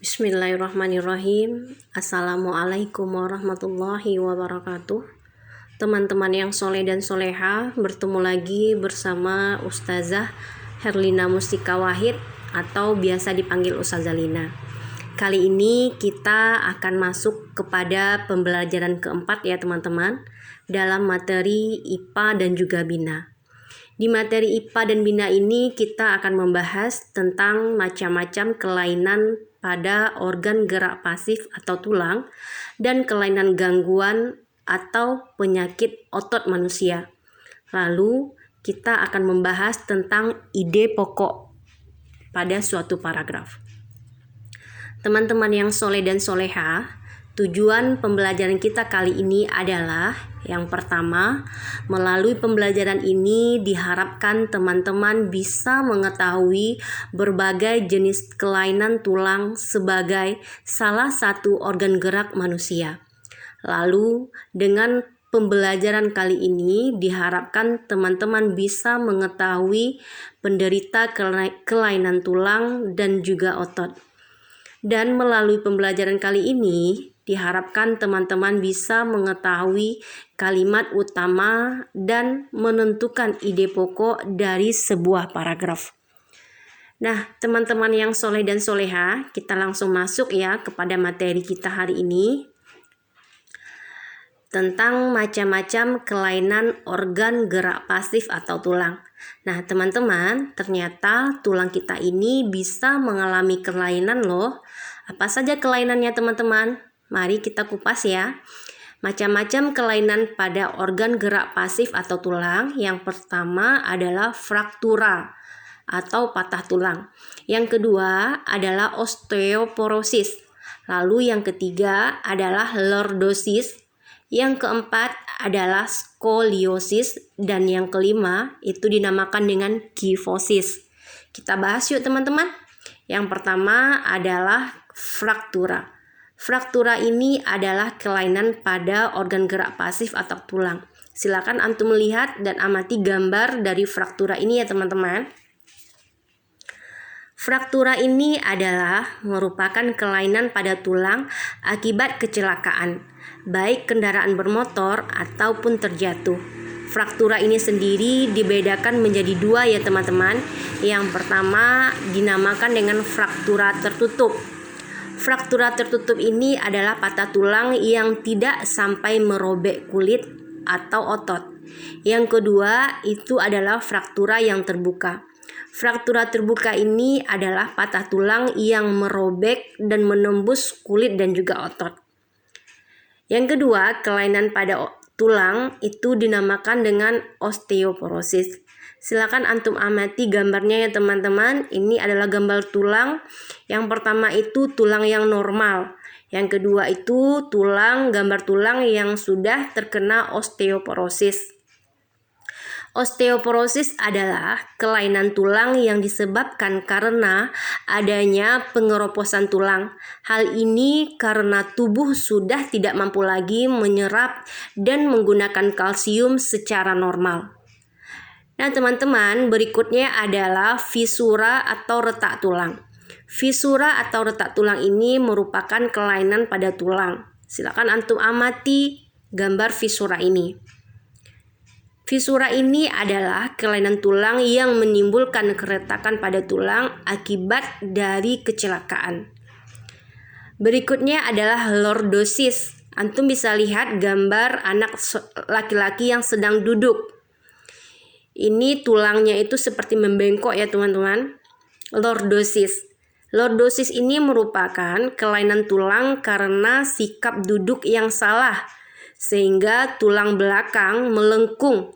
Bismillahirrahmanirrahim. Assalamualaikum warahmatullahi wabarakatuh. Teman-teman yang soleh dan soleha, bertemu lagi bersama Ustazah Herlina Mustika Wahid atau biasa dipanggil Ustazah Lina. Kali ini kita akan masuk kepada pembelajaran keempat ya teman-teman, dalam materi IPA dan juga BINA. Di materi IPA dan BINA ini kita akan membahas tentang macam-macam kelainan pada organ gerak pasif atau tulang dan kelainan gangguan atau penyakit otot manusia. Lalu kita akan membahas tentang ide pokok pada suatu paragraf. Teman-teman yang soleh dan soleha, tujuan pembelajaran kita kali ini adalah yang pertama, melalui pembelajaran ini diharapkan teman-teman bisa mengetahui berbagai jenis kelainan tulang sebagai salah satu organ gerak manusia. Lalu, dengan pembelajaran kali ini diharapkan teman-teman bisa mengetahui penderita kelainan tulang dan juga otot. Dan melalui pembelajaran kali ini diharapkan teman-teman bisa mengetahui kalimat utama dan menentukan ide pokok dari sebuah paragraf. Nah, teman-teman yang soleh dan soleha, kita langsung masuk ya kepada materi kita hari ini tentang macam-macam kelainan organ gerak pasif atau tulang. Nah, teman-teman, ternyata tulang kita ini bisa mengalami kelainan loh. Apa saja kelainannya teman-teman? Mari kita kupas ya. Macam-macam kelainan pada organ gerak pasif atau tulang. Yang pertama adalah fraktura atau patah tulang. Yang kedua adalah osteoporosis. Lalu yang ketiga adalah lordosis. Yang keempat adalah skoliosis. Dan yang kelima itu dinamakan dengan kifosis. Kita bahas yuk teman-teman. Yang pertama adalah fraktura. Fraktura ini adalah kelainan pada organ gerak pasif atau tulang. Silakan antum melihat dan amati gambar dari fraktura ini ya teman-teman. Fraktura ini adalah merupakan kelainan pada tulang akibat kecelakaan, baik kendaraan bermotor ataupun terjatuh. Fraktura ini sendiri dibedakan menjadi dua ya teman-teman. Yang pertama dinamakan dengan fraktura tertutup. Fraktura tertutup ini adalah patah tulang yang tidak sampai merobek kulit atau otot. Yang kedua itu adalah fraktura yang terbuka. Fraktura terbuka ini adalah patah tulang yang merobek dan menembus kulit dan juga otot. Yang kedua, kelainan pada tulang itu dinamakan dengan osteoporosis. Silakan antum amati gambarnya ya teman-teman. Ini adalah gambar tulang. Yang pertama itu tulang yang normal. Yang kedua itu gambar tulang yang sudah terkena osteoporosis. Osteoporosis adalah kelainan tulang yang disebabkan karena adanya pengeroposan tulang. Hal ini karena tubuh sudah tidak mampu lagi menyerap dan menggunakan kalsium secara normal. Nah teman-teman, berikutnya adalah fisura atau retak tulang. Fisura atau retak tulang ini merupakan kelainan pada tulang. Silakan antum amati gambar fisura ini. Fisura ini adalah kelainan tulang yang menimbulkan keretakan pada tulang akibat dari kecelakaan. Berikutnya adalah lordosis. Antum bisa lihat gambar anak laki-laki yang sedang duduk. Ini tulangnya itu seperti membengkok ya teman-teman. Lordosis. Lordosis ini merupakan kelainan tulang karena sikap duduk yang salah, sehingga tulang belakang melengkung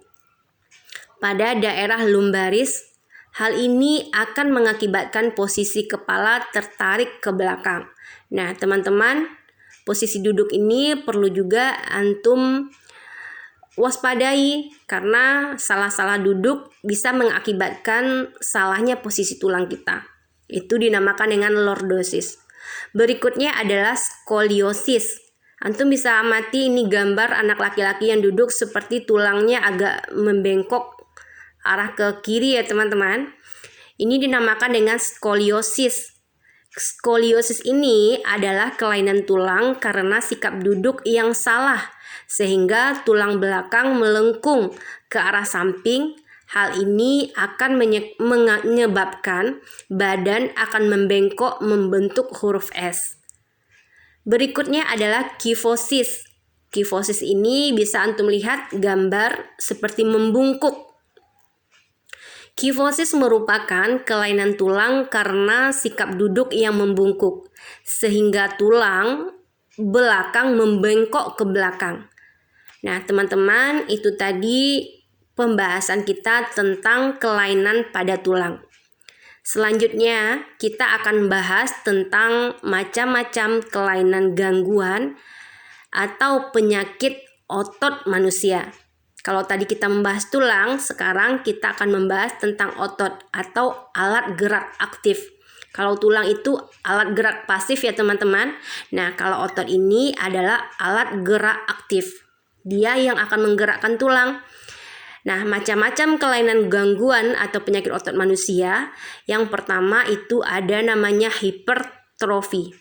pada daerah lumbaris. Hal ini akan mengakibatkan posisi kepala tertarik ke belakang. Nah teman-teman, posisi duduk ini perlu juga antum waspadai karena salah-salah duduk bisa mengakibatkan salahnya posisi tulang kita. Itu dinamakan dengan lordosis. Berikutnya adalah skoliosis. Antum bisa amati ini gambar anak laki-laki yang duduk seperti tulangnya agak membengkok arah ke kiri ya teman-teman. Ini dinamakan dengan skoliosis. Skoliosis ini adalah kelainan tulang karena sikap duduk yang salah, sehingga tulang belakang melengkung ke arah samping. Hal ini akan menyebabkan badan akan membengkok membentuk huruf S. Berikutnya adalah kifosis. Kifosis ini bisa antum lihat gambar seperti membungkuk. Kifosis merupakan kelainan tulang karena sikap duduk yang membungkuk, sehingga tulang belakang membengkok ke belakang. Nah, teman-teman, itu tadi pembahasan kita tentang kelainan pada tulang. Selanjutnya, kita akan bahas tentang macam-macam kelainan gangguan atau penyakit otot manusia. Kalau tadi kita membahas tulang, sekarang kita akan membahas tentang otot atau alat gerak aktif. Kalau tulang itu alat gerak pasif ya teman-teman. Nah, kalau otot ini adalah alat gerak aktif. Dia yang akan menggerakkan tulang. Nah, macam-macam kelainan gangguan atau penyakit otot manusia. Yang pertama itu ada namanya hipertrofi.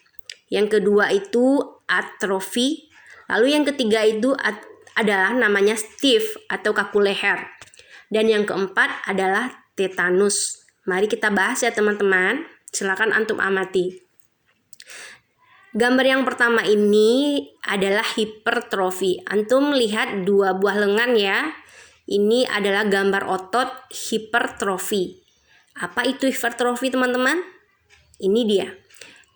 Yang kedua itu atrofi. Lalu yang ketiga itu adalah namanya stiff atau kaku leher. Dan yang keempat adalah tetanus. Mari kita bahas ya teman-teman. Silakan antum amati. Gambar yang pertama ini adalah hipertrofi. Antum lihat dua buah lengan ya. Ini adalah gambar otot hipertrofi. Apa itu hipertrofi teman-teman? Ini dia.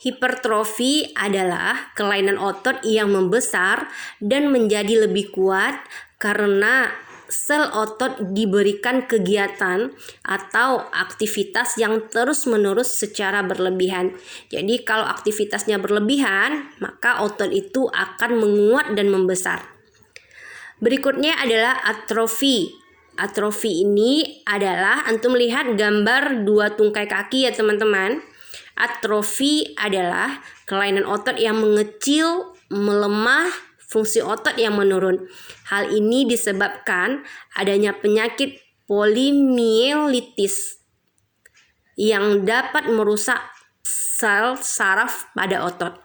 Hipertrofi adalah kelainan otot yang membesar dan menjadi lebih kuat karena sel otot diberikan kegiatan atau aktivitas yang terus-menerus secara berlebihan. Jadi kalau aktivitasnya berlebihan, maka otot itu akan menguat dan membesar. Berikutnya adalah atrofi. Atrofi ini adalah antum lihat gambar dua tungkai kaki ya teman-teman. Atrofi adalah kelainan otot yang mengecil, melemah, fungsi otot yang menurun. Hal ini disebabkan adanya penyakit polimielitis yang dapat merusak sel saraf pada otot.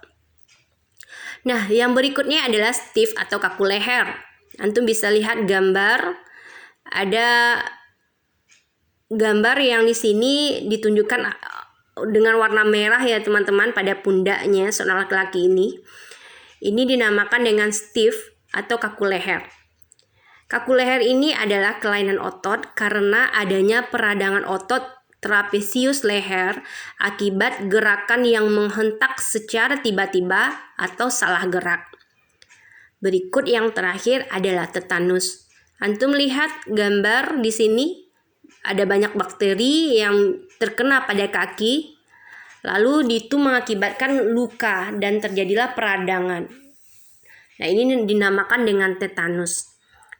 Nah, yang berikutnya adalah stiff atau kaku leher. Antum bisa lihat gambar, ada gambar yang di sini ditunjukkan dengan warna merah ya teman-teman pada pundaknya seorang laki-laki ini. Ini dinamakan dengan stiff atau kaku leher. Kaku leher ini adalah kelainan otot karena adanya peradangan otot trapesius leher akibat gerakan yang menghentak secara tiba-tiba atau salah gerak. Berikut yang terakhir adalah tetanus. Antum lihat gambar di sini, ada banyak bakteri yang terkena pada kaki, lalu itu mengakibatkan luka dan terjadilah peradangan. Nah, ini dinamakan dengan tetanus.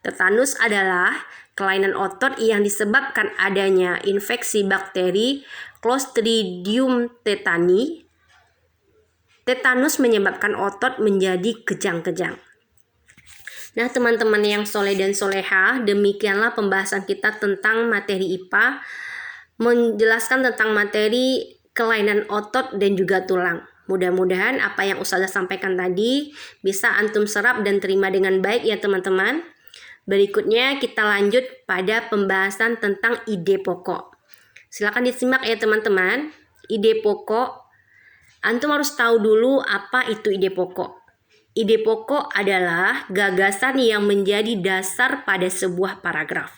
Tetanus adalah kelainan otot yang disebabkan adanya infeksi bakteri Clostridium tetani. Tetanus menyebabkan otot menjadi kejang-kejang. Nah, teman-teman yang soleh dan soleha, demikianlah pembahasan kita tentang materi IPA, menjelaskan tentang materi kelainan otot dan juga tulang. Mudah-mudahan apa yang Ustazah sampaikan tadi bisa antum serap dan terima dengan baik ya teman-teman. Berikutnya kita lanjut pada pembahasan tentang ide pokok. Silakan disimak ya teman-teman. Ide pokok, antum harus tahu dulu apa itu ide pokok. Ide pokok adalah gagasan yang menjadi dasar pada sebuah paragraf.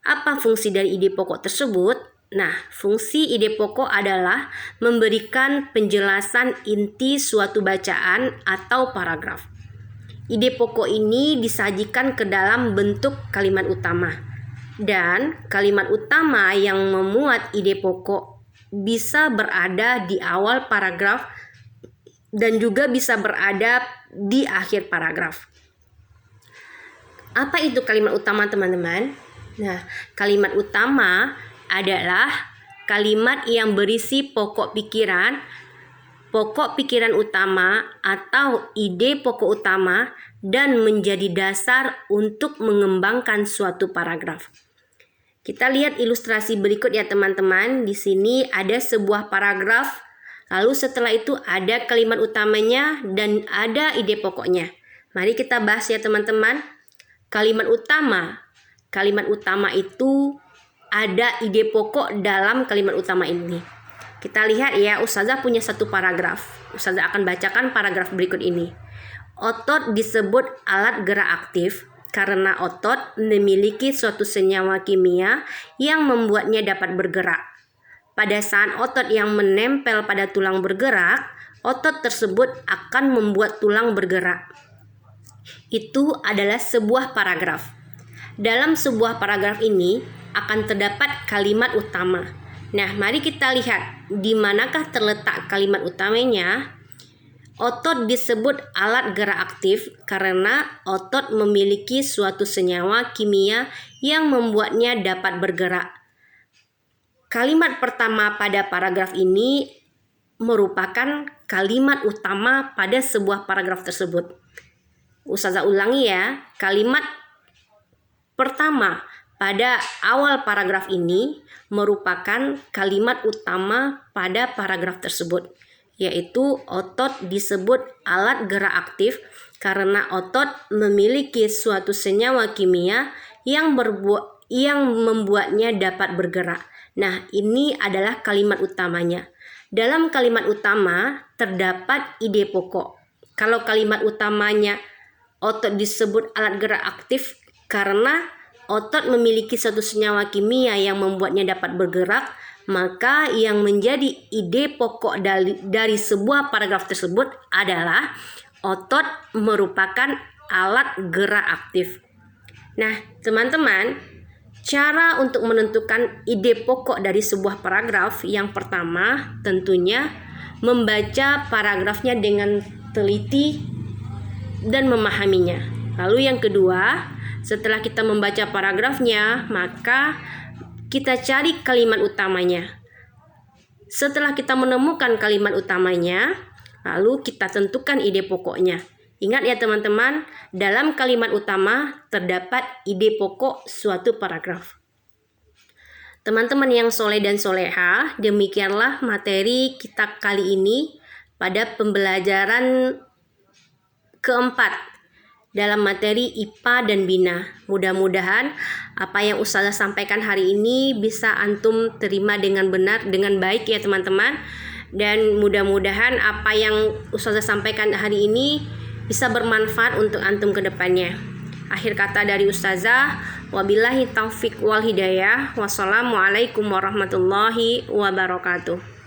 Apa fungsi dari ide pokok tersebut? Nah, fungsi ide pokok adalah memberikan penjelasan inti suatu bacaan atau paragraf. Ide pokok ini disajikan ke dalam bentuk kalimat utama. Dan kalimat utama yang memuat ide pokok bisa berada di awal paragraf dan juga bisa berada di akhir paragraf. Apa itu kalimat utama teman-teman? Nah, kalimat utama adalah kalimat yang berisi pokok pikiran utama atau ide pokok utama dan menjadi dasar untuk mengembangkan suatu paragraf. Kita lihat ilustrasi berikut ya teman-teman. Di sini ada sebuah paragraf, Lalu setelah itu ada kalimat utamanya dan ada ide pokoknya. Mari kita bahas ya teman-teman. Kalimat utama. Kalimat utama itu ada ide pokok dalam kalimat utama ini. Kita lihat ya, Ustazah punya satu paragraf. Ustazah akan bacakan paragraf berikut ini. Otot disebut alat gerak aktif karena otot memiliki suatu senyawa kimia yang membuatnya dapat bergerak. Pada saat otot yang menempel pada tulang bergerak, otot tersebut akan membuat tulang bergerak. Itu adalah sebuah paragraf. Dalam sebuah paragraf ini akan terdapat kalimat utama. Nah, mari kita lihat di manakah terletak kalimat utamanya. Otot disebut alat gerak aktif karena otot memiliki suatu senyawa kimia yang membuatnya dapat bergerak. Kalimat pertama pada paragraf ini merupakan kalimat utama pada sebuah paragraf tersebut. Ustazah ulangi ya, kalimat pertama pada awal paragraf ini merupakan kalimat utama pada paragraf tersebut, yaitu otot disebut alat gerak aktif karena otot memiliki suatu senyawa kimia yang membuatnya dapat bergerak. Nah, ini adalah kalimat utamanya. Dalam kalimat utama terdapat ide pokok. Kalau kalimat utamanya otot disebut alat gerak aktif karena otot memiliki suatu senyawa kimia yang membuatnya dapat bergerak, maka yang menjadi ide pokok dari sebuah paragraf tersebut adalah otot merupakan alat gerak aktif. Nah, teman-teman, cara untuk menentukan ide pokok dari sebuah paragraf yang pertama tentunya membaca paragrafnya dengan teliti dan memahaminya. Lalu yang kedua, setelah kita membaca paragrafnya, maka kita cari kalimat utamanya. Setelah kita menemukan kalimat utamanya, lalu kita tentukan ide pokoknya. Ingat ya teman-teman, dalam kalimat utama terdapat ide pokok suatu paragraf. Teman-teman yang soleh dan soleha, demikianlah materi kita kali ini pada pembelajaran keempat dalam materi IPA dan Bina. Mudah-mudahan apa yang Ustazah sampaikan hari ini bisa antum terima dengan benar, dengan baik ya teman-teman. Dan mudah-mudahan apa yang Ustazah sampaikan hari ini bisa bermanfaat untuk antum ke depannya. Akhir kata dari Ustazah, wabillahi taufik wal hidayah. Wassalamualaikum warahmatullahi wabarakatuh.